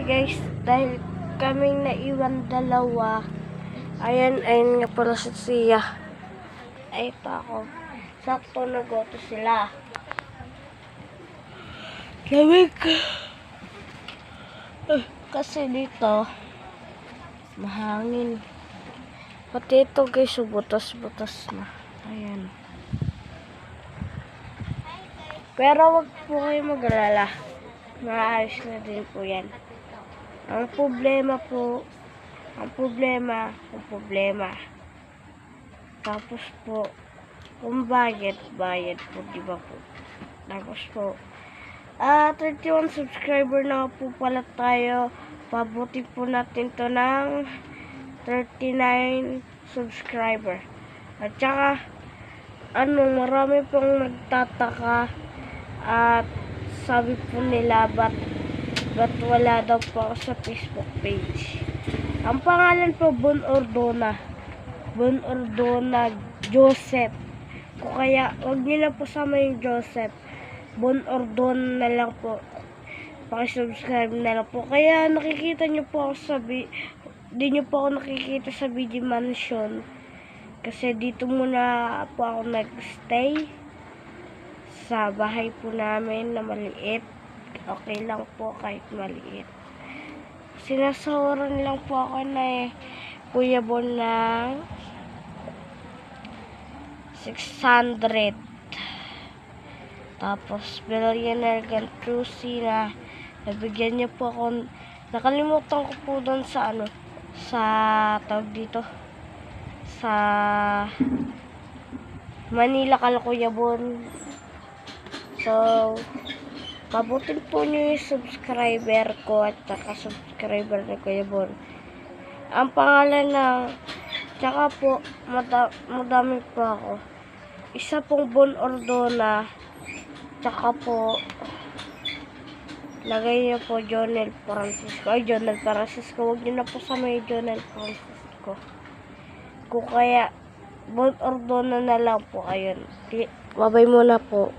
guys, dahil kaming naiwan dalawa. Ayun nga pala si Sia. Ay pa ako. Sakto nagoto sila. Lamig. Kasi dito mahangin. Pati ito guys, butas-butas na. Ayan. Pero wag po kayo mag-alala. Maayos na din po yan. Ang problema. Tapos po, kung bayad po, di ba po? Tapos po, 31 subscriber na po pala tayo. Pabuti po natin to ng 39 subscriber. At saka, marami pong nagtataka at sabi po nila, ba't wala daw po ako sa Facebook page. Ang pangalan po, Bon Ordona Joseph. Kung kaya, wag niyo na po sama yung Joseph. Bon Ordona na lang po. Pakisubscribe na lang po. Kaya nakikita niyo po ako di niyo po ako nakikita sa BG Mansion. Kasi dito muna po ako nag-stay. Sa bahay po namin na maliit. Okay lang po kahit maliit. Sinasawaran lang po ako na Kuya Bon ng 600. Tapos Billionaire Gantrusi na nabigyan niya po ako. Nakalimutan ko po doon sa tawag dito sa Manila kala Kuya Bon. So mabutin po niyo yung subscriber ko at saka subscriber ni Kuya Bon. Ang pangalan ng tsaka po madami pa ako. Isa pong Bon Ordona. Tsaka po lagay niyo po Jonel Francisco. Ay, Jonel Francisco. Huwag niyo na po sa may Jonel Francisco. Kung kaya Bon Ordona na lang po. Ayun. Babay muna po.